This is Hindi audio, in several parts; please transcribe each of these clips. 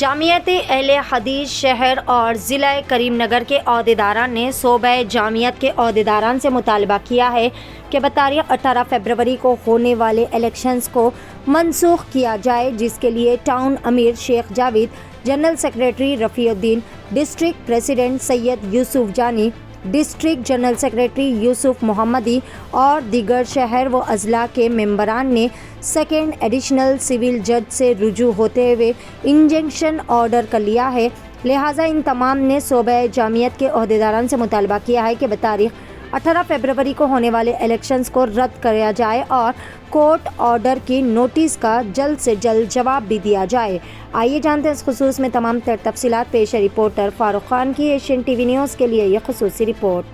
जामियत अहले हदीस शहर और ज़िला करीमनगर के अहदेदारान ने सूबे जामियत के अहदेदारान से मुतालबा किया है कि बतारीख 18 फरवरी को होने वाले इलेक्शंस को मनसूख किया जाए, जिसके लिए टाउन अमीर Shaikh Javed, general secretary Rafiuddin, district president Syed Yusuf Jani, district general secretary Yusuf Mohammadi और दीगर शहर व अजला के मेंबरान ने सेकेंड एडिशनल सिविल जज से रुजू होते हुए इंजंक्शन ऑर्डर कर लिया है। लिहाजा इन तमाम ने सूबे जामियत के अहदेदारान से मुतालबा किया है कि बतारीख 18 फरवरी को होने वाले इलेक्शंस को रद्द किया जाए और कोर्ट ऑर्डर की नोटिस का जल्द से जल्द जवाब भी दिया जाए। आइए जानते हैं इस खुसूस में तमाम तफसीलात। पेश है रिपोर्टर फारूक खान की एशियन टीवी न्यूज़ के लिए यह खुसूसी रिपोर्ट।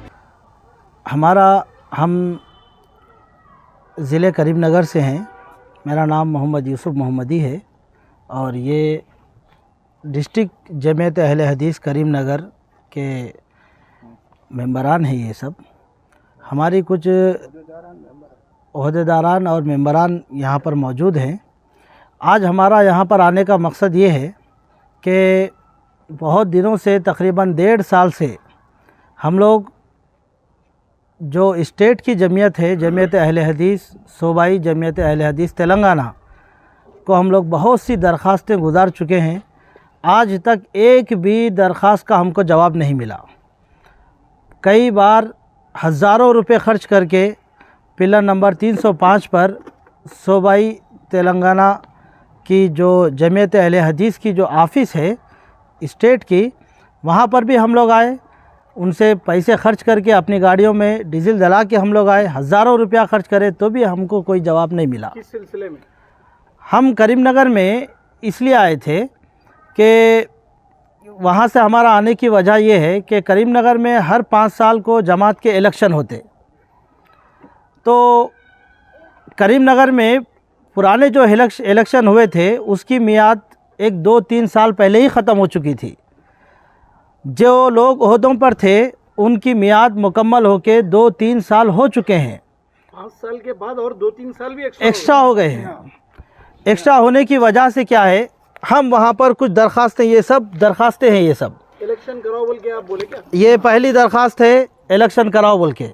हम ज़िले करीमनगर से हैं। मेरा नाम मोहम्मद यूसुफ मोहम्मदी है और ये डिस्ट्रिक्ट जमीयत अहले हदीस करीमनगर के मेंबरान हैं। ये सब हमारी कुछ ओहदेदारान और मेंबरान यहाँ पर मौजूद हैं। आज हमारा यहाँ पर आने का मकसद ये है कि बहुत दिनों से तकरीबन 1.5 साल से हम लोग जो स्टेट की जमीयत है, जमीयत अहले हदीस सूबाई जमीयत अहले हदीस तेलंगाना को हम लोग बहुत सी दरख्वास्तें गुजार चुके हैं। आज तक एक भी दरख्वास्त का हमको जवाब नहीं मिला। कई बार हज़ारों रुपए खर्च करके पिलर नंबर 305 पर सूबाई तेलंगाना की जो जमीयत अहले हदीस की जो ऑफ़िस है स्टेट की, वहाँ पर भी हम लोग आए। उनसे पैसे खर्च करके अपनी गाड़ियों में डीजल डला के हम लोग आए। हज़ारों रुपया खर्च करे तो भी हमको कोई जवाब नहीं मिला। किस सिलसिले में? हम करीमनगर में इसलिए आए थे कि वहाँ से हमारा आने की वजह यह है कि करीमनगर में हर 5 साल को जमात के इलेक्शन होते, तो करीमनगर में पुराने जो इलेक्शन हुए थे उसकी मियाद 1, 2, 3 साल पहले ही ख़त्म हो चुकी थी। जो लोग ओहदों पर थे उनकी मियाद मुकम्मल होके 2-3 साल हो चुके हैं। 5 साल के बाद और 2-3 साल भी एक्स्ट्रा हो गए हैं। एक्स्ट्रा होने की वजह से क्या है, हम वहाँ पर कुछ दरख्वास्तें, ये सब दरख्वास्तें हैं, ये सब इलेक्शन कराओ बोल के आप बोले क्या? ये पहली दरख्वास्त है, इलेक्शन कराओ बोल के।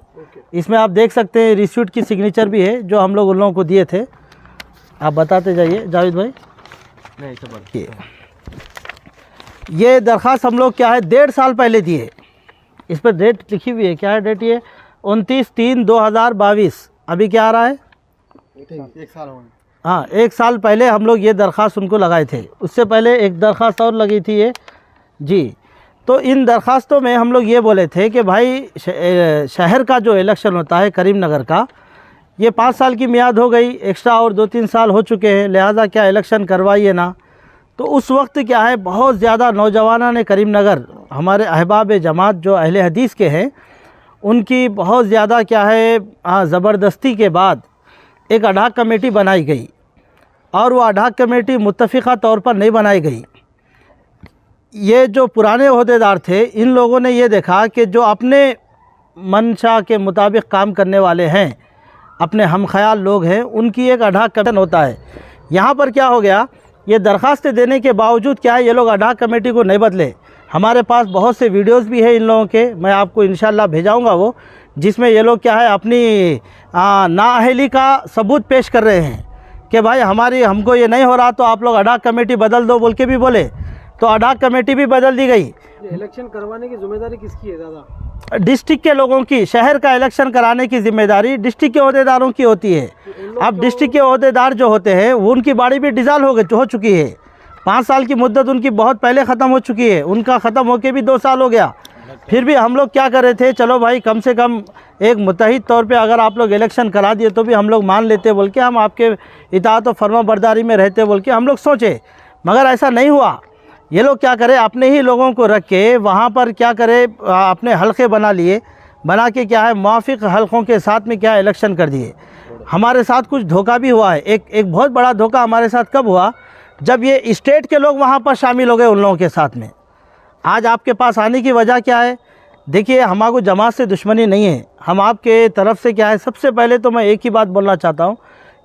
इसमें आप देख सकते हैं रिसीट की सिग्नेचर भी है जो हम लोग उन लोगों को दिए थे। आप बताते जाइए जावेद भाई। नहीं, ये दरख्वास्त हम लोग क्या है 1.5 साल पहले दिए। इस पर डेट लिखी हुई है। क्या है डेट? ये 29/3/2022। अभी क्या आ रहा है? 1 साल हो गया। हाँ, 1 साल पहले हम लोग ये दरख्वास्त उनको लगाए थे। उससे पहले एक दरख्वास्त और लगी थी ये जी। तो इन दरख्वास्तों में हम लोग ये बोले थे कि भाई शहर का जो इलेक्शन होता है करीमनगर का, ये 5 साल की मियाद हो गई, एक्स्ट्रा और 2-3 साल हो चुके हैं, लिहाजा क्या इलेक्शन करवाइए ना। तो उस वक्त क्या है, बहुत ज़्यादा नौजवानों ने करीमनगर, हमारे अहबाब जमात जो अहले हदीस के हैं, उनकी बहुत ज़्यादा क्या है ज़बरदस्ती के बाद एक अडाक कमेटी बनाई गई और वो अडाक कमेटी मुत्तफ़िक़ा तौर पर नहीं बनाई गई। ये जो पुराने ओहदेदार थे, इन लोगों ने ये देखा कि जो अपने मंशा के मुताबिक काम करने वाले हैं, अपने हम ख्याल लोग हैं, उनकी एक अडाक कमेटी होता है। यहाँ पर क्या हो गया, ये दरख्वास्तें देने के बावजूद क्या है, ये लोग अडाक कमेटी को नहीं बदले। हमारे पास बहुत से वीडियोस भी है इन लोगों के, मैं आपको इंशाल्लाह भेजाऊंगा वो, जिसमें ये लोग क्या है अपनी नाअहली का सबूत पेश कर रहे हैं कि भाई हमको ये नहीं हो रहा तो आप लोग अडाक कमेटी बदल दो बोल के भी बोले, तो अडाक कमेटी भी बदल दी गई। इलेक्शन करवाने की जिम्मेदारी किसकी है दादा? डिस्ट्रिक्ट के लोगों की। शहर का इलेक्शन कराने की जिम्मेदारी डिस्ट्रिक्ट के ओहदेदारों की होती है। अब डिस्ट्रिक्ट के ओहदेदार जो होते हैं वो उनकी बाड़ी भी डिसॉल्व हो चुकी है। 5 साल की मुद्दत उनकी बहुत पहले ख़त्म हो चुकी है। उनका ख़त्म होके भी 2 साल हो गया। फिर भी हम लोग क्या कर रहे थे, चलो भाई कम से कम एक मुत्तहिद तौर पे अगर आप लोग इलेक्शन करा दिए तो भी हम लोग मान लेते बोल के, हम आपके इताअत और फर्मा बरदारी में रहते बोल के हम लोग सोचे, मगर ऐसा नहीं हुआ। ये लोग क्या करे, अपने ही लोगों को रख के वहाँ पर क्या करे, अपने हल्के बना के क्या है मुआफ़िक हल्कों के साथ में क्या इलेक्शन कर दिए। हमारे साथ कुछ धोखा भी हुआ है। एक बहुत बड़ा धोखा हमारे साथ कब हुआ, जब ये स्टेट के लोग वहाँ पर शामिल हो गए उन लोगों के साथ में। आज आपके पास आने की वजह क्या है? देखिए, हमारे जमात से दुश्मनी नहीं है, हम आपके तरफ से क्या है, सबसे पहले तो मैं एक ही बात बोलना चाहता हूँ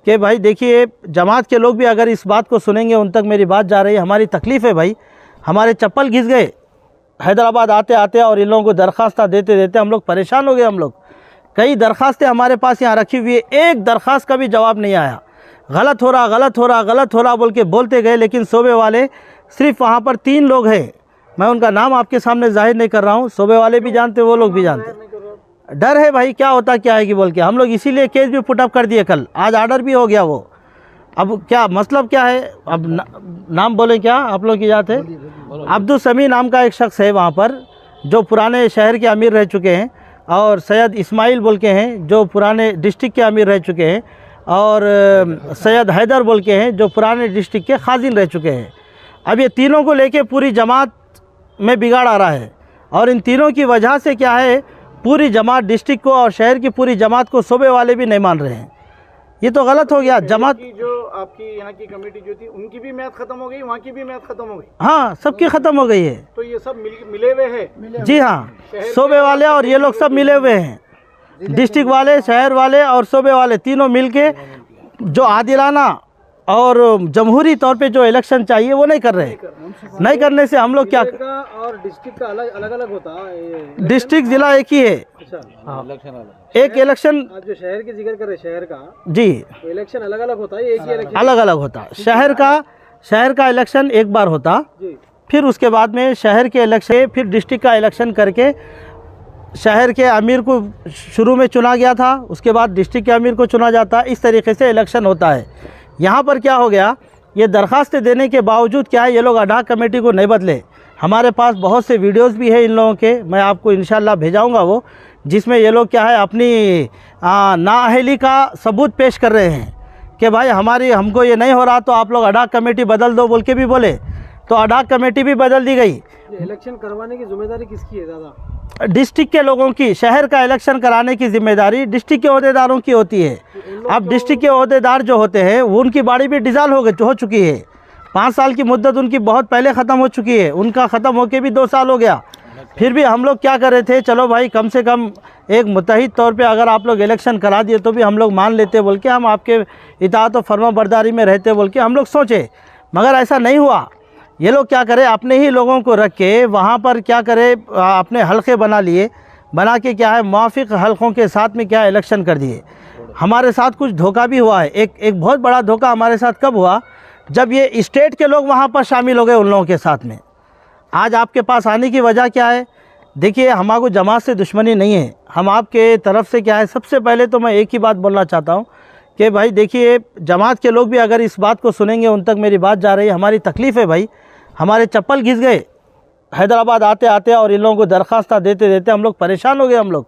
कि भाई देखिए, जमात के लोग भी अगर इस बात को सुनेंगे, उन तक मेरी बात जा रही है, हमारी तकलीफ़ है भाई हमारे चप्पल घिस गए हैदराबाद आते आते, और इन लोगों को दरख्वास्त देते देते हम लोग परेशान हो गए। हम लोग कई दरख्वास्तें हमारे पास यहाँ रखी हुई है, एक दरख्वास्त का भी जवाब नहीं आया। गलत हो रहा, गलत हो रहा, गलत हो रहा बोल के बोलते गए, लेकिन सूबे वाले सिर्फ वहाँ पर 3 लोग हैं, मैं उनका नाम आपके सामने जाहिर नहीं कर रहा हूँ, सूबे वाले भी जानते, वो लोग भी जानते। डर है भाई, क्या होता क्या है कि बोल के हम लोग इसीलिए केस भी पुटअप कर दिए कल, आज आर्डर भी हो गया वो। अब क्या मतलब क्या है, अब नाम बोले क्या आप लोग की जात है? अब्दुल समी नाम का एक शख्स है वहाँ पर, जो पुराने शहर के अमीर रह चुके हैं, और सैयद इस्माइल बोल के हैं जो पुराने डिस्ट्रिक्ट के अमीर रह चुके हैं, और सैयद हैदर बोल के हैं जो पुराने डिस्ट्रिक्ट के खाजिन रह चुके हैं। अब ये तीनों को लेके पूरी जमात में बिगाड़ आ रहा है, और इन तीनों की वजह से क्या है, पूरी जमात डिस्ट्रिक्ट को और शहर की पूरी जमात को सूबे वाले भी नहीं मान रहे हैं। ये तो गलत हो गया। जमात की जो आपकी यहाँ की कमेटी जो थी, उनकी भी मैच खत्म हो गई, वहाँ की भी मैच खत्म हो गई। हाँ, सबकी ख़त्म हो गई है। तो ये सब मिले हुए हैं। जी हाँ, सूबे वाले और ये लोग सब मिले हुए हैं, डिस्ट्रिक्ट वाले, शहर वाले और सूबे वाले तीनों मिलके जो आदिलाना और जमहूरी तौर पे जो इलेक्शन चाहिए वो नहीं कर रहे। नहीं करने से हम लोग क्या, और डिस्ट्रिक्ट का अलग अलग होता है। डिस्ट्रिक्ट जिला एक ही है। एक इलेक्शन जो शहर की जिक्र करे, शहर का जी इलेक्शन अलग अलग होता है, एक ही इलेक्शन अलग अलग होता। शहर का इलेक्शन एक बार होता, फिर उसके बाद में शहर के इलेक्शन, फिर डिस्ट्रिक्ट का इलेक्शन करके शहर के अमीर को शुरू में चुना गया था, उसके बाद डिस्ट्रिक्ट के अमीर को चुना जाता। इस तरीके से इलेक्शन होता है। यहाँ पर क्या हो गया, ये दरख्वास्तें देने के बावजूद क्या है, ये लोग अडाक कमेटी को नहीं बदले। हमारे पास बहुत से वीडियोस भी है इन लोगों के, मैं आपको इंशाल्लाह भेजाऊंगा वो, जिसमें ये लोग क्या है अपनी नाअहली का सबूत पेश कर रहे हैं कि भाई हमको ये नहीं हो रहा तो आप लोग अडाक कमेटी बदल दो बोल के भी बोले, तो अडाक कमेटी भी बदल दी गई। इलेक्शन करवाने की जिम्मेदारी किसकी है दादा? डिस्ट्रिक्ट के लोगों की। शहर का इलेक्शन कराने की जिम्मेदारी डिस्ट्रिक्ट के ओहदेदारों की होती है। अब डिस्ट्रिक्ट के ओहदेदार जो होते हैं वो उनकी बाड़ी भी डिज़ाल्व हो चुकी है। 5 साल की मुद्दत उनकी बहुत पहले ख़त्म हो चुकी है, उनका ख़त्म होके भी 2 साल हो गया। फिर भी हम लोग क्या कर रहे थे, चलो भाई कम से कम एक मुत्तहिद तौर पे अगर आप लोग इलेक्शन करा दिए तो भी हम लोग मान लेते बोल के, हम आपके इताअत और फर्मा बरदारी में रहते बोल के हम लोग सोचे, मगर ऐसा नहीं हुआ। ये लोग क्या करे, अपने ही लोगों को रख के वहाँ पर क्या करे, अपने हल्के बना के क्या है, मुआफ़िक हल्कों के साथ में क्या इलेक्शन कर दिए। हमारे साथ कुछ धोखा भी हुआ है। एक बहुत बड़ा धोखा हमारे साथ कब हुआ, जब ये स्टेट के लोग वहाँ पर शामिल हो गए उन लोगों के साथ में। आज आपके पास आने की वजह क्या है, देखिए हमारे को जमात से दुश्मनी नहीं है, हम आपके तरफ से क्या है, सबसे पहले तो मैं एक ही बात बोलना चाहता हूँ कि भाई देखिए जमात के लोग भी अगर इस बात को सुनेंगे, उन तक मेरी बात जा रही है, हमारी तकलीफ़ है भाई, हमारे चप्पल घिस गए हैदराबाद आते आते, और इन लोगों को दरख्वास्त देते देते हम लोग परेशान हो गए। हम लोग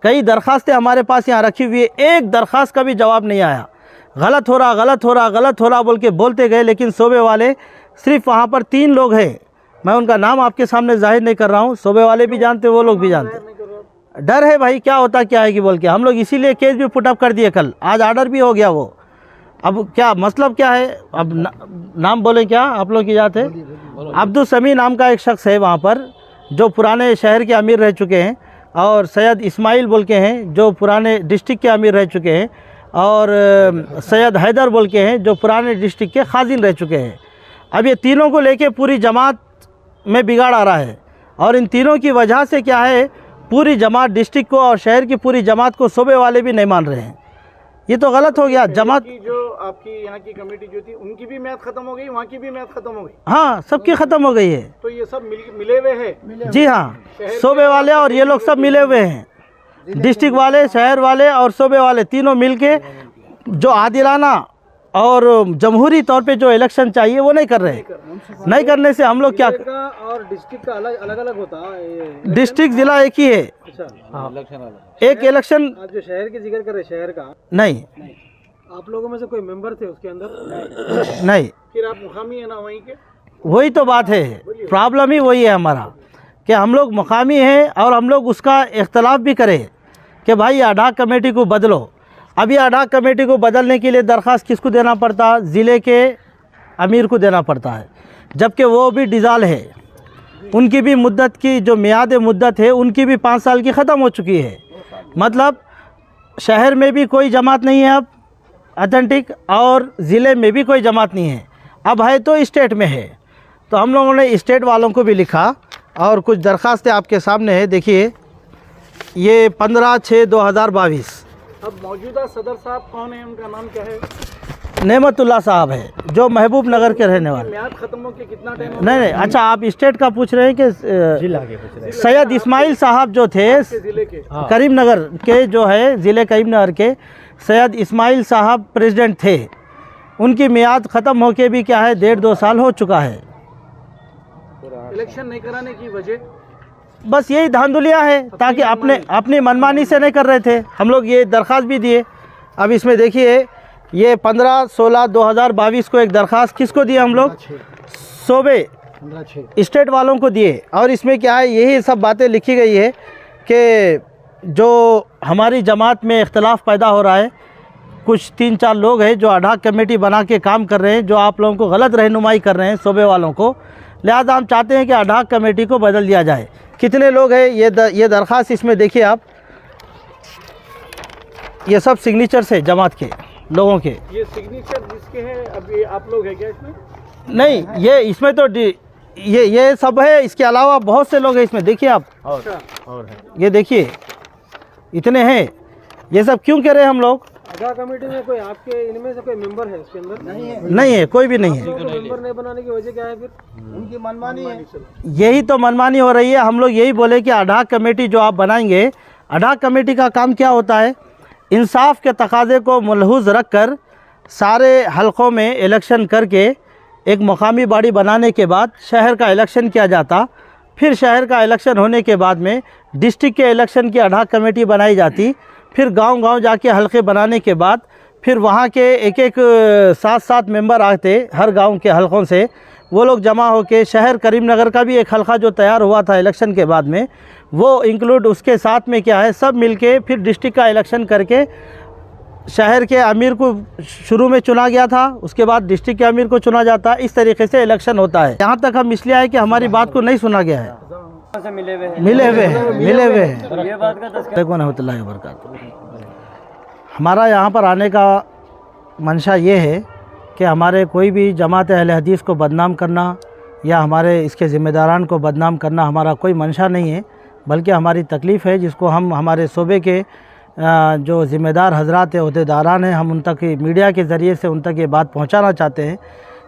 कई दरख्वास्तें हमारे पास यहाँ रखी हुई है, एक दरख्वास्त का भी जवाब नहीं आया। गलत हो रहा, गलत हो रहा, गलत हो रहा बोल के बोलते गए, लेकिन सूबे वाले सिर्फ वहाँ पर 3 लोग हैं, मैं उनका नाम आपके सामने जाहिर नहीं कर रहा हूँ, सूबे वाले भी जानते, वो लोग भी जानते। डर है भाई, क्या होता क्या है कि बोल के हम लोग इसीलिए केस भी पुटअप कर दिए कल, आज आर्डर भी हो गया वो। अब क्या मतलब क्या है, अब नाम बोले क्या आप लोग की जात है? अब्दुल समी नाम का एक शख्स है वहाँ पर, जो पुराने शहर के अमीर रह चुके हैं, और सैयद इस्माइल बोल के हैं जो पुराने डिस्ट्रिक्ट के अमीर रह चुके हैं, और सैयद हैदर बोल के हैं जो पुराने डिस्ट्रिक्ट के खाजिन रह चुके हैं। अब ये तीनों को लेके पूरी जमात में बिगाड़ आ रहा है, और इन तीनों की वजह से क्या है, पूरी जमात डिस्ट्रिक्ट को और शहर की पूरी जमात को सूबे वाले भी नहीं मान रहे हैं। ये तो गलत हो गया। जमात की जो आपकी यहाँ की कमेटी जो थी, उनकी भी मैच खत्म हो गई, वहाँ की भी मैच खत्म हो गई। हाँ, सबकी ख़त्म हो गई है। तो ये सब मिले हुए हैं। जी हाँ, सूबे वाले और ये लोग सब मिले हुए हैं, डिस्ट्रिक्ट वाले, शहर वाले और सूबे वाले तीनों मिलके जो आदिलाना और जमहूरी तौर पे जो इलेक्शन चाहिए वो नहीं कर रहे। नहीं करने से हम लोग क्या, और डिस्ट्रिक्ट का अलग अलग होता है। डिस्ट्रिक्ट जिला एक ही है। एक इलेक्शन जो शहर की जिक्र करे, शहर का नहीं। आप लोगों में से कोई मेंबर थे उसके अंदर? नहीं। फिर आप मुकामी है ना वहीं के? वही तो बात है, प्रॉब्लम ही वही है हमारा कि हम लोग मुकामी हैं, और हम लोग उसका इख्तलाफ भी करें कि भाई अडाक कमेटी को बदलो। अभी अडाक कमेटी को बदलने के लिए दरख्वास्त किसको देना पड़ता? ज़िले के अमीर को देना पड़ता है, जबकि वो भी डिज़ाल है, उनकी भी मुद्दत की जो मियाद मुद्दत है उनकी भी 5 साल की ख़त्म हो चुकी है। मतलब शहर में भी कोई जमात नहीं है अब ऑथेंटिक, और ज़िले में भी कोई जमात नहीं है, अब है तो स्टेट में है। तो हम लोगों ने स्टेट वालों को भी लिखा और कुछ दरखास्तें आपके सामने है। देखिए ये 15/6/2022। अब मौजूदा सदर साहब कौन है, उनका नाम क्या है? नेमतुल्ला साहब है, जो महबूब नगर के रहने वाले। म्याद खत्म होके कितना टाइम? नहीं, अच्छा आप स्टेट का पूछ रहे हैं कि जिला के पूछ रहे हैं। सैयद इस्माइल साहब जो थे जिले के करीमनगर के, जो है ज़िले करीमनगर के सैयद इस्माइल साहब प्रेसिडेंट थे, उनकी मियाद ख़त्म होके भी क्या है 1.5-2 साल हो चुका है। इलेक्शन नहीं कराने की वजह बस यही धांधलियाँ हैं, ताकि अपनी मनमानी से नहीं कर रहे थे। हम लोग ये दरख्वास्त भी दिए। अब इसमें देखिए ये 15/16/2022 को एक दरख्वास्त किसको दिए हम लोग? सूबे स्टेट वालों को दिए। और इसमें क्या है, यही सब बातें लिखी गई है कि जो हमारी जमात में इख्तलाफ पैदा हो रहा है, कुछ 3-4 लोग हैं जो अडाक कमेटी बना के काम कर रहे हैं, जो आप लोगों को गलत रहनुमाई कर रहे हैं सूबे वालों को। लिहाजा हम चाहते हैं कि अडाक कमेटी को बदल दिया जाए। कितने लोग हैं ये दरख्वास्त इसमें देखिए आप, ये सब सिग्नेचर्स है जमात के लोगों के। ये सिग्नेचर जिसके हैं अभी आप लोग हैं क्या इसमें? नहीं, ये इसमें तो ये सब है, इसके अलावा बहुत से लोग हैं इसमें। देखिए आप, और है। ये देखिए इतने हैं। ये सब क्यों कह रहे हैं हम लोग? अडाक कमेटी में कोई आपके इनमें से कोई मेंबर है इसके अंदर? नहीं है, कोई भी नहीं है। मेंबर नहीं बनाने की वजह क्या है फिर? उनकी मनमानी है। यही तो मनमानी हो रही है। हम लोग यही बोले कि अडाक कमेटी जो आप बनाएंगे, अडाक कमेटी का काम क्या होता है? इंसाफ के तकाज़े को मुलहुज़ रख कर सारे हलक़ों में इलेक्शन करके एक मकामी बॉडी बनाने के बाद शहर का इलेक्शन किया जाता। फिर शहर का इलेक्शन होने के बाद में डिस्ट्रिक्ट के इलेक्शन की अडाक कमेटी बनाई जाती। फिर गांव-गांव जाके हलक़े बनाने के बाद फिर वहाँ के एक 7-7 मेंबर आते हर गांव के हलक़ों से। वो लोग जमा होके शहर करीमनगर का भी एक हलक़ा जो तैयार हुआ था इलेक्शन के बाद में, वो इंक्लूड उसके साथ में क्या है, सब मिलके फिर डिस्ट्रिक्ट का इलेक्शन करके शहर के अमीर को शुरू में चुना गया था, उसके बाद डिस्ट्रिक्ट के अमीर को चुना जाता। इस तरीके से इलेक्शन होता है। यहाँ तक हम इसलिए आए कि हमारी बात को नहीं सुना गया है। मिले हुए हैं। ये बात का रहमतुल्लाहि व बरकातहू। हमारा यहाँ पर आने का मंशा ये है कि हमारे कोई भी जमात अहले हदीस को बदनाम करना या हमारे इसके ज़िम्मेदारान को बदनाम करना हमारा कोई मंशा नहीं है, बल्कि हमारी तकलीफ़ है जिसको हम हमारे सूबे के जो ज़िम्मेदार हजरात अहदेदारान हैं, हम उन तक मीडिया के ज़रिए से उन तक ये बात पहुँचाना चाहते हैं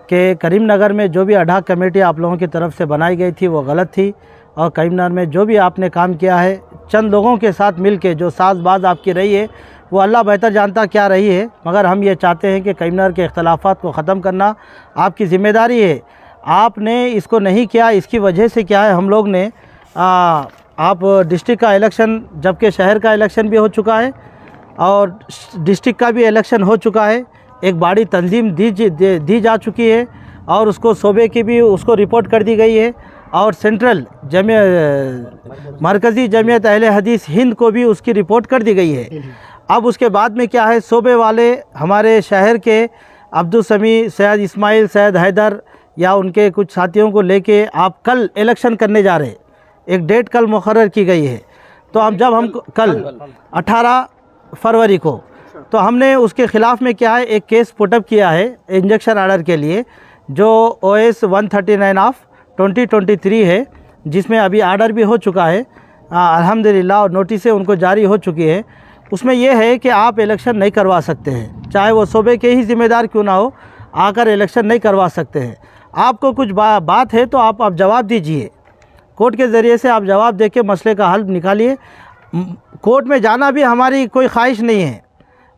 कि करीमनगर में जो भी अडाक कमेटी आप लोगों की तरफ से बनाई गई थी वो गलत थी। और करीमनगर में जो भी आपने काम किया है चंद लोगों के साथ मिल के जो साज़बाज आपकी रही है, वो अल्लाह बेहतर जानता क्या रही है, मगर हम ये चाहते हैं कि करीमनगर के इख्तलाफात को ख़त्म करना आपकी ज़िम्मेदारी है। आपने इसको नहीं किया, इसकी वजह से क्या है, हम लोग ने आप डिस्ट्रिक्ट का इलेक्शन, जबकि शहर का इलेक्शन भी हो चुका है और डिस्ट्रिक्ट का भी इलेक्शन हो चुका है, एक बड़ी तंजीम दी जा चुकी है और उसको सूबे की भी उसको रिपोर्ट कर दी गई है और सेंट्रल मरकज़ी जमीयत अहले हदीस हिंद को भी उसकी रिपोर्ट कर दी गई है। अब उसके बाद में क्या है, सूबे वाले हमारे शहर के अब्दुल समी, सैयद इस्माइल, सैयद हैदर या उनके कुछ साथियों को लेके आप कल इलेक्शन करने जा रहे, एक डेट कल मुकर्रर की गई है। तो हम जब हम कल 18 फरवरी को, तो हमने उसके ख़िलाफ़ में क्या है एक केस पुटअप किया है इंजेक्शन ऑर्डर के लिए, जो OS 139 ऑफ 2023 है, जिसमें अभी आर्डर भी हो चुका है अल्हम्दुलिल्लाह और नोटिसें उनको जारी हो चुकी है। उसमें यह है कि आप इलेक्शन नहीं करवा सकते हैं, चाहे वो सूबे के ही ज़िम्मेदार क्यों ना हो, आकर इलेक्शन नहीं करवा सकते हैं। आपको कुछ बात है तो आप जवाब दीजिए, कोर्ट के ज़रिए से आप जवाब दे के मसले का हल निकालिए। कोर्ट में जाना भी हमारी कोई ख्वाहिश नहीं है,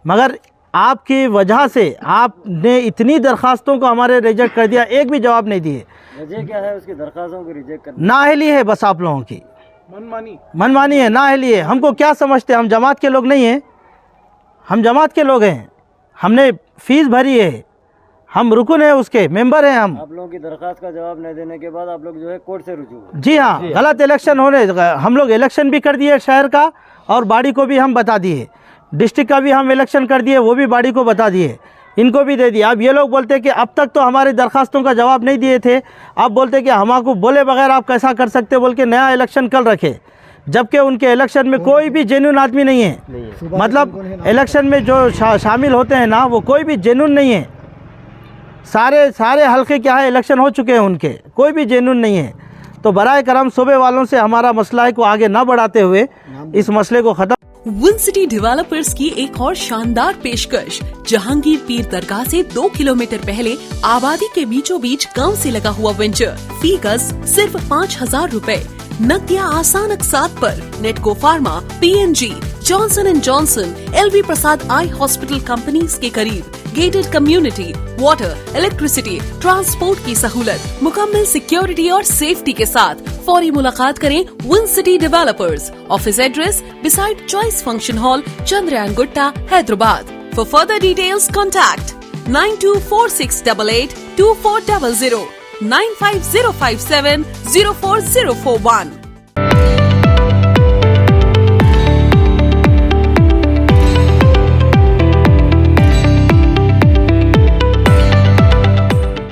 मगर आपकी वजह से आपने इतनी दरख्वास्तों को हमारे रिजेक्ट कर दिया, एक भी जवाब नहीं दिए। वजह क्या है उसकी दरख्वास्तों को रिजेक्ट करना? नाअहली है बस आप लोगों की, मनमानी है, नाअहली है। हमको क्या समझते हैं, हम जमात के लोग नहीं हैं, हम जमात के लोग हैं, हमने फ़ीस भरी है, हम रुकन है, उसके मेंबर हैं हम। आप लोगों की दरख्वास्त का जवाब नहीं देने के बाद आप लोग जो है कोर्ट से रुजू हुए। जी हाँ, गलत इलेक्शन होने, हम लोग इलेक्शन भी कर दिए शहर का और बाड़ी को भी हम बता दिए, डिस्ट्रिक्ट का भी हम इलेक्शन कर दिए, वो भी बाड़ी को बता दिए, इनको भी दे दिया। अब ये लोग बोलते कि अब तक तो हमारी दरख्वास्तों का जवाब नहीं दिए थे, अब बोलते कि हमको बोले बगैर आप कैसा कर सकते, बोल के नया इलेक्शन कल रखे, जबकि उनके इलेक्शन में कोई भी जेन्युइन आदमी नहीं है। मतलब इलेक्शन में जो शामिल होते हैं ना, वो कोई भी जेन्युइन नहीं है, सारे हल्के क्या है इलेक्शन हो चुके हैं उनके, कोई भी जेन्युइन नहीं है। तो बराए करम सूबे वालों से हमारा मसला को आगे न बढ़ाते हुए इस मसले को खत्म। विन सिटी डेवलपर्स की एक और शानदार पेशकश, जहांगीर पीर दरगाह से 2 किलोमीटर पहले आबादी के बीचों बीच गांव से लगा हुआ वेंचर। फी गज सिर्फ 5,000 रुपए। नकदिया आसान अकसात पर Natco Pharma, PNG, Johnson and Johnson, LV Prasad eye hospital companies के करीब। Gated community, water, electricity, transport की सहूलत, मुकम्मल सिक्योरिटी और सेफ्टी के साथ। फौरी मुलाकात करें win city developers. Office address beside choice function hall, Chandrayaan Gutta, Hyderabad. For further details contact 9246882400, 95057 04041।